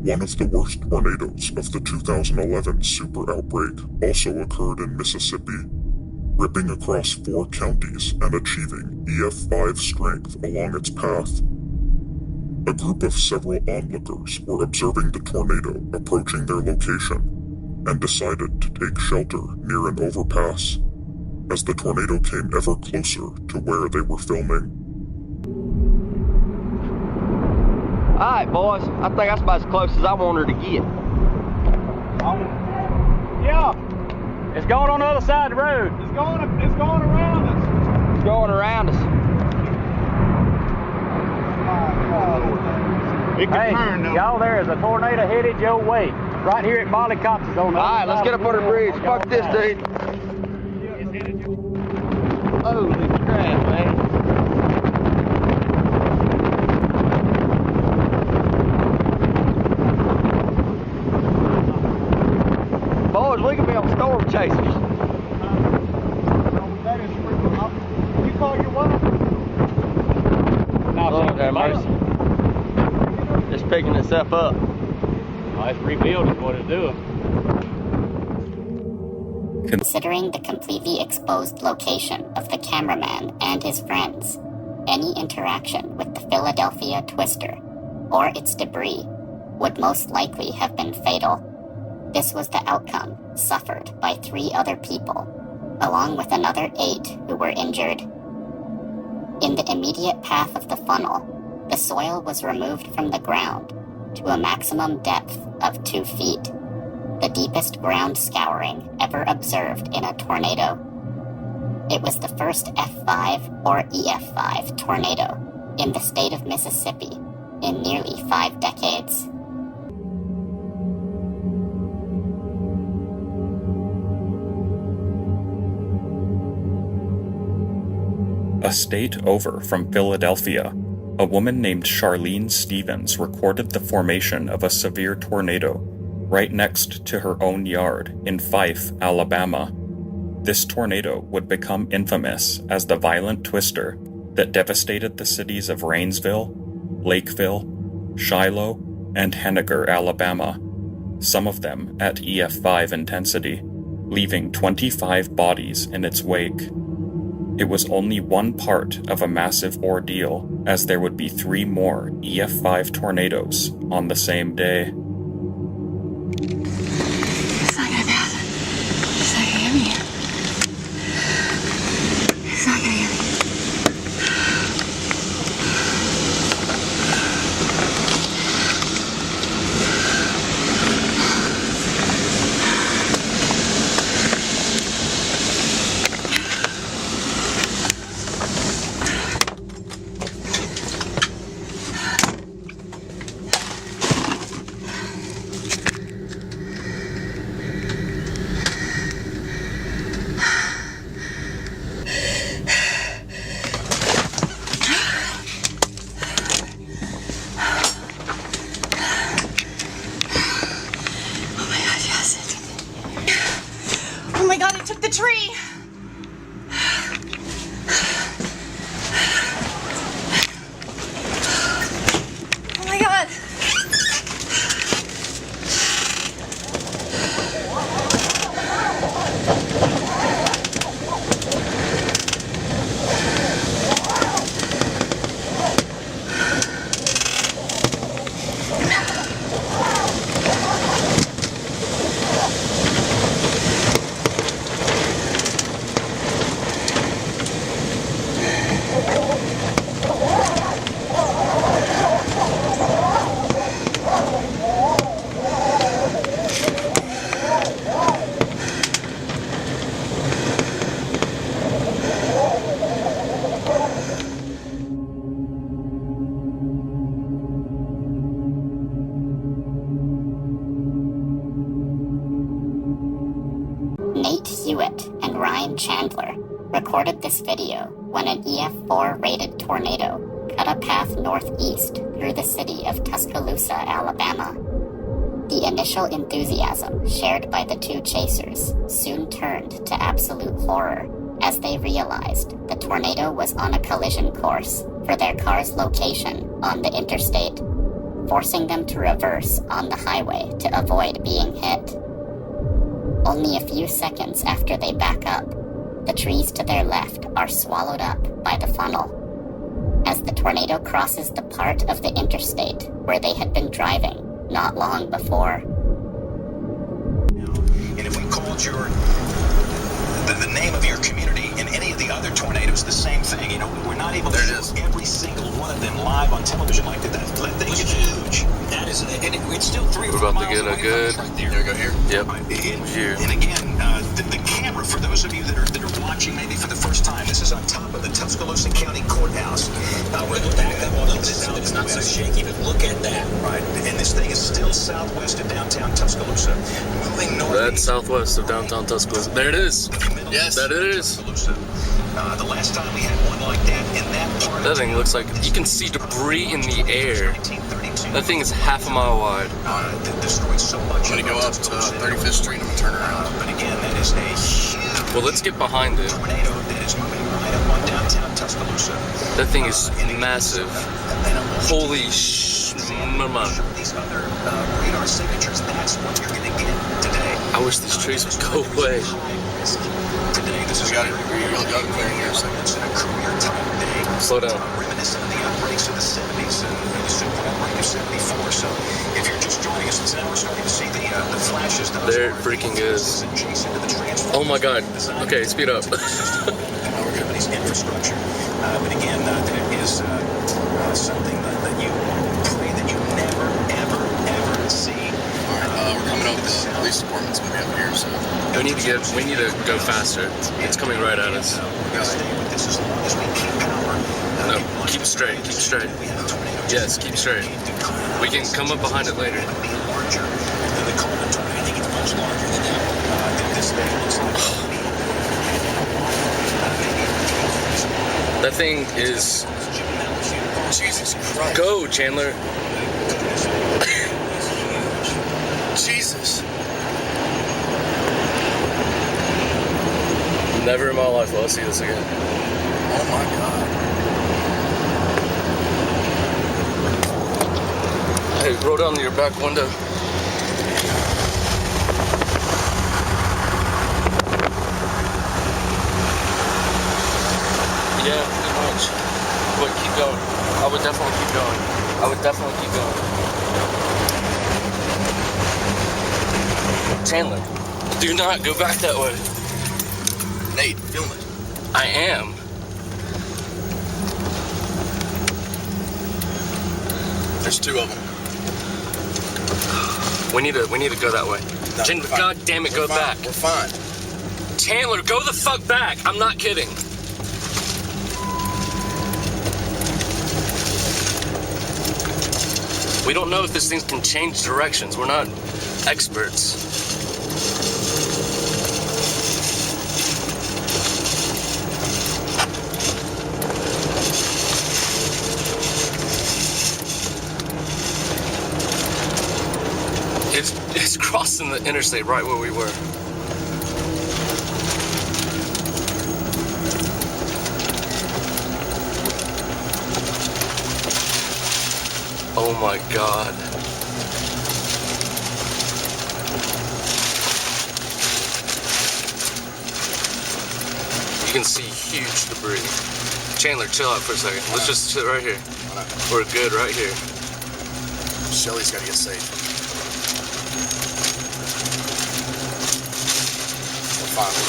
One of the worst tornadoes of the 2011 super outbreak also occurred in Mississippi, ripping across 4 counties and achieving EF5 strength along its path. A group of several onlookers were observing the tornado approaching their location and decided to take shelter near an overpass as the tornado came ever closer to where they were filming. Alright, boys, I think that's about as close as I want her to get. Yeah, it's going on the other side of the road. It's going around us. It's going around us. Hey, y'all, there is a tornado headed your way. Right here at Molly Cox's on the Alright, let's get up on the bridge. Fuck this, dude. Holy crap, man. Boys, we could be on storm chasers. That is freaking up. You call your wife? No, Lord have mercy. Just picking itself up. Oh, it's rebuilding what it's doing. Considering the completely exposed location of the cameraman and his friends, any interaction with the Philadelphia Twister or its debris would most likely have been fatal. This was the outcome suffered by 3 other people, along with another 8 who were injured. In the immediate path of the funnel, the soil was removed from the ground to a maximum depth of 2 feet, the deepest ground scouring ever observed in a tornado. It was the first F5 or EF5 tornado in the state of Mississippi in nearly 5 decades. A state over from Philadelphia, a woman named Charlene Stevens recorded the formation of a severe tornado right next to her own yard in Fife, Alabama. This tornado would become infamous as the violent twister that devastated the cities of Rainsville, Lakeville, Shiloh, and Henniger, Alabama, some of them at EF5 intensity, leaving 25 bodies in its wake. It was only one part of a massive ordeal, as there would be 3 more EF5 tornadoes on the same day. It's not gonna pass. It's not gonna get me. It's not gonna get me. Oh my god, it took the tree! Oh my god! Nate Hewitt and Ryan Chandler recorded this video when an EF4 rated tornado cut a path northeast through the city of Tuscaloosa, Alabama. The initial enthusiasm shared by the 2 chasers soon turned to absolute horror as they realized the tornado was on a collision course for their car's location on the interstate. forcing them to reverse on the highway to avoid being hit. Only a few seconds after they back up, the trees to their left are swallowed up by the funnel. As the tornado crosses the part of the interstate where they had been driving not long before. And if we called the name of your community in any of the other tornadoes, the same thing. We're not able to show every single one of them live on television like that. That thing is huge. That is, and it's still 3 or 4 miles away. We're about to get a good. Right there. There we go here. Yep. Here. And again, the camera for those of you that are watching maybe for the first time. This is on top of the Tuscaloosa County Courthouse. We're going to back that one up. It's not so shaky, but look at that. Right. And this thing is still southwest of downtown Tuscaloosa, moving north. That's southwest of downtown Tuscaloosa. There it is. Yes, that it is. The last time we had one like that in that part. That thing looks like you can see debris in the air. That thing is half a mile wide. Destroyed so much. I'm gonna go up to 35th Street and turn around. But again, that is a huge. Well, let's get behind it. Tornado that is moving right up on downtown Tuscaloosa. That thing is massive. Holy sh! These other radar signatures. That's what you're gonna get today. I wish these trees would go away. Today, this is really got it clear here. It's a career type day. Slow down. Reminiscent of the outbreaks of the 70s and the super outbreak of 74. So, if you're just joining us, now we're starting to see the flashes. There freaking is. Oh my God. Okay, speed up. Our company's infrastructure. But again, that is something that you pray that you never, ever see. We're coming up. The police department's gonna be up here, so we need to go faster. It's coming right at us. No, keep straight. Yes, keep straight. We can come up behind it later. That thing is. Jesus Christ. Go, Chandler. Jesus. Never in my life will I see this again. Oh my God. Hey, roll down your back window. Yeah, pretty much. But keep going. I would definitely keep going. Chandler, do not go back that way. Nate, film it. I am. There's 2 of them. We need to go that way. No, Chandler, God damn it, go back. We're fine. Chandler, go the fuck back. I'm not kidding. We don't know if this thing can change directions. We're not experts. It's crossing the interstate right where we were. Oh my God. You can see huge debris. Chandler, chill out for a second. Let's just sit right here. We're good right here. Shelly's gotta get safe.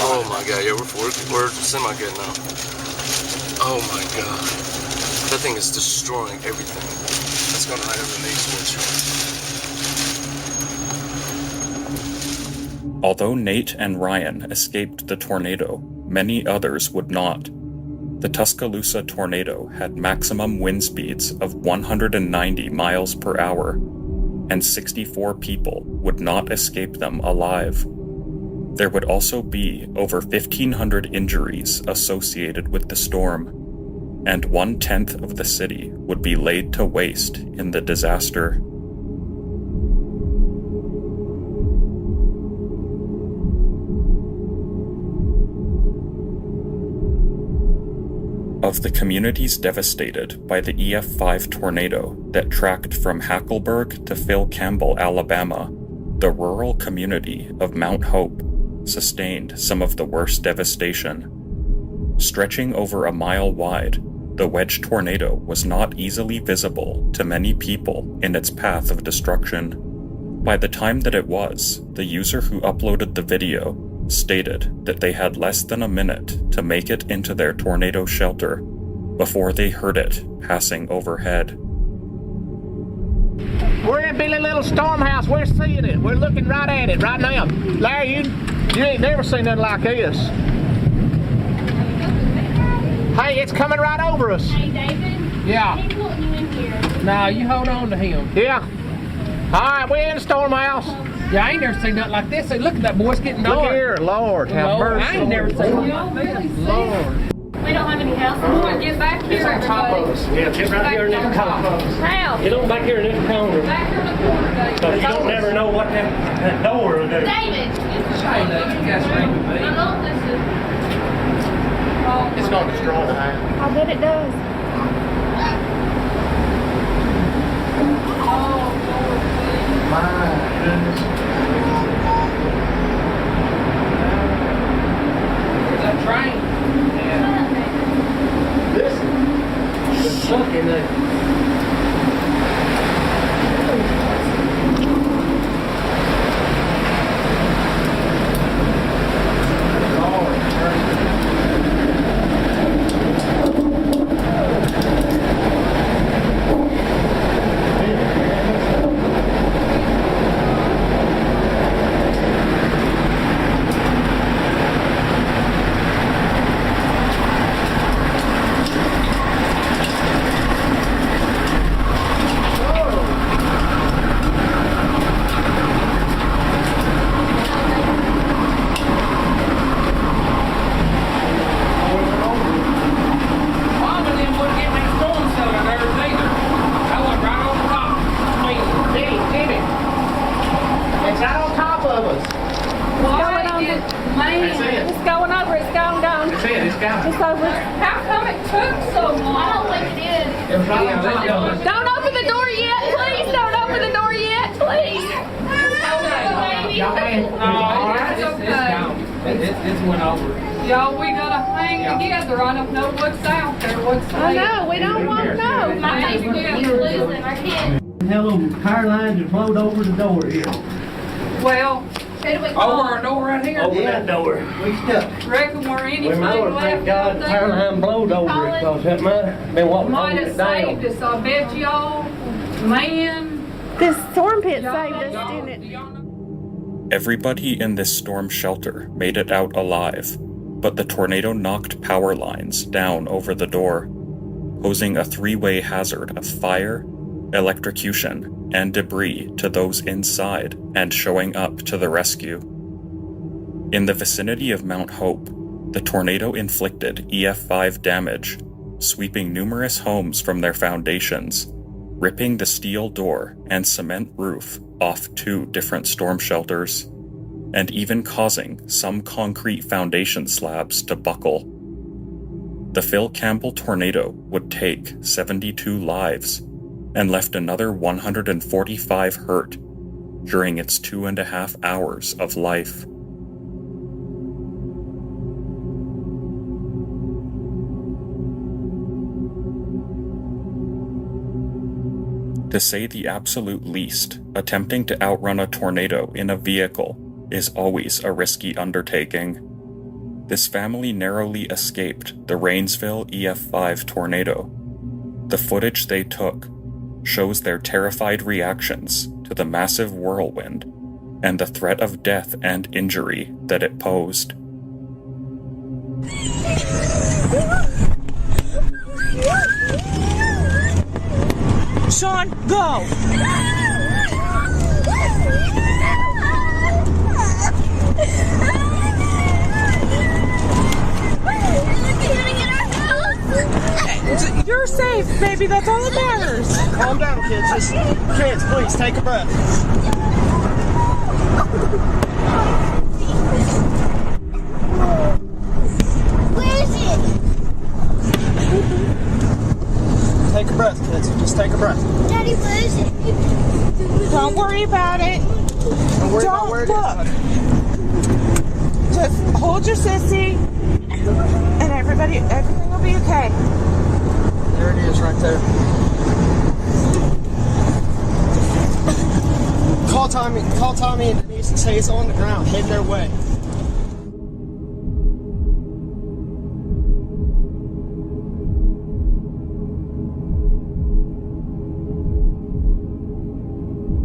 Oh my God, yeah, we're semi-good now. Oh my God. That thing is destroying everything. That's going right over the Nate's. Although Nate and Ryan escaped the tornado, many others would not. The Tuscaloosa tornado had maximum wind speeds of 190 miles per hour, and 64 people would not escape them alive. There would also be over 1,500 injuries associated with the storm, and 1/10 of the city would be laid to waste in the disaster. Of the communities devastated by the EF5 tornado that tracked from Hackleburg to Phil Campbell, Alabama, the rural community of Mount Hope sustained some of the worst devastation. Stretching over a mile wide, the wedge tornado was not easily visible to many people in its path of destruction. By the time that it was, the user who uploaded the video stated that they had less than a minute to make it into their tornado shelter before they heard it passing overhead. We're in Billy Little storm house. We're seeing it. We're looking right at it right now. Larry, you ain't never seen nothing like this. Hey, it's coming right over us. Hey, David. Yeah. He's pulling you in here. Now you hold on to him. Yeah. All right, we're in the storm house. Yeah, I ain't never seen nothing like this. Hey, look at that boy, it's getting dark. Look here, Lord, have mercy. I ain't never seen nothing like this. Lord. We don't have any house. Come on, get back here, It's on top of everybody. us. Yeah, get right here in this corner. How? Get on back here in this corner. Back here in the corner, David. Because you don't never know what that door will do. David! Shame that you guys ring with me. I don't listen. It's going to destroy the house. I bet it does. My goodness. That train. Yeah. Listen. It's stuck in there. How come it took so long? I don't think it is. Don't open the door yet, please. Don't open the door yet, please. It's went over. Y'all, we gotta hang together. I don't know what's out there, what's I know, we don't want to know. My Hang face is losing our kids. Tell them power lines are flowed over the door here. Well, Who do we call? over our door right here. Over that door. We stuck. Reckon we're We anything might left thank God the power out line blowed over it, because that might have been what was Might holding have it down. saved us, I bet y'all. Man. This storm pit y'all saved know- us, y'all- didn't it? y'all know- Everybody in this storm shelter made it out alive, but the tornado knocked power lines down over the door, posing a three-way hazard of fire, electrocution, and debris to those inside and showing up to the rescue. In the vicinity of Mount Hope, the tornado inflicted EF5 damage, sweeping numerous homes from their foundations, ripping the steel door and cement roof off 2 different storm shelters, and even causing some concrete foundation slabs to buckle. The Phil Campbell tornado would take 72 lives and left another 145 hurt during its 2.5 hours of life. To say the absolute least, attempting to outrun a tornado in a vehicle is always a risky undertaking. This family narrowly escaped the Rainsville EF5 tornado. The footage they took shows their terrified reactions to the massive whirlwind and the threat of death and injury that it posed. Sean, go! You're safe, baby. That's all that matters. Calm down, kids. Just, kids, please, take a breath. Where is it? breath, kids. Just take a breath. Daddy, where is it? Don't worry about it. Don't worry about where it is, honey. Just hold your sissy, and everything will be okay. There it is right there. Call Tommy and Denise and say it's on the ground, heading their way.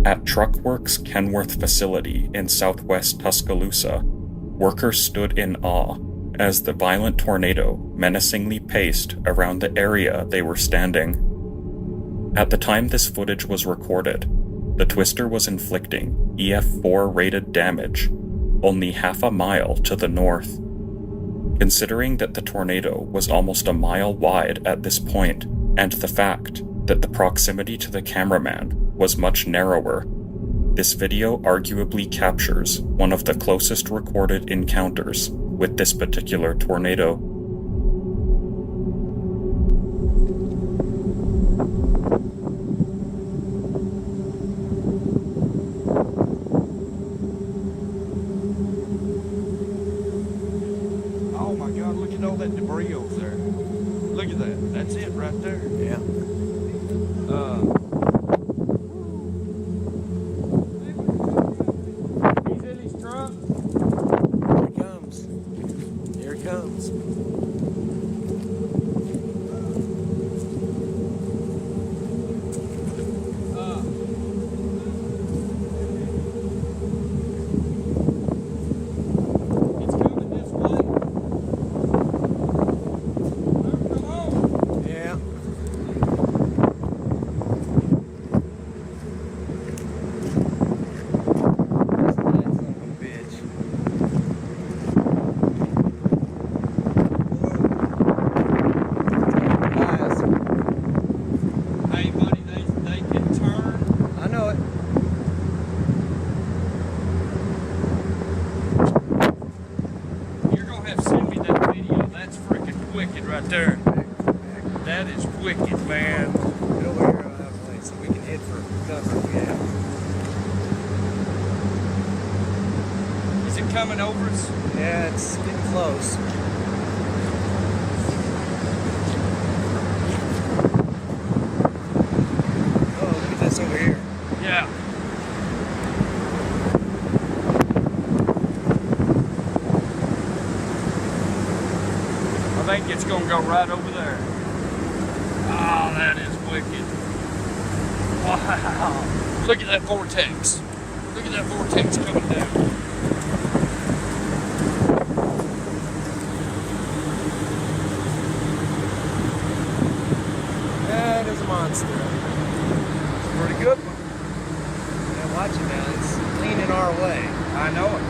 At Truckworks' Kenworth facility in southwest Tuscaloosa, workers stood in awe as the violent tornado menacingly paced around the area they were standing. At the time this footage was recorded, the twister was inflicting EF4 rated damage only half a mile to the north. Considering that the tornado was almost a mile wide at this point, and the fact that the proximity to the cameraman was much narrower, this video arguably captures one of the closest recorded encounters with this particular tornado. Oh my God, look at all that debris over there. Look at that. That's it right there. Yeah. He's in his truck. Here it comes. Here it comes. It's coming this way. Come on. Yeah. Hey, buddy, they can turn. I know it. You're gonna have to send me that video. That's freaking wicked right there. That is wicked, man. Get over here on that place so we can hit for cover. Yeah. Is it coming over us? Yeah, it's getting close. Oh, look at this over here. Yeah. I think it's gonna go right over there. Oh, that is wicked. Wow. Look at that vortex. Look at that vortex coming down. That is a monster. Pretty good one. Yeah, watch it now. It's leaning our way. I know it.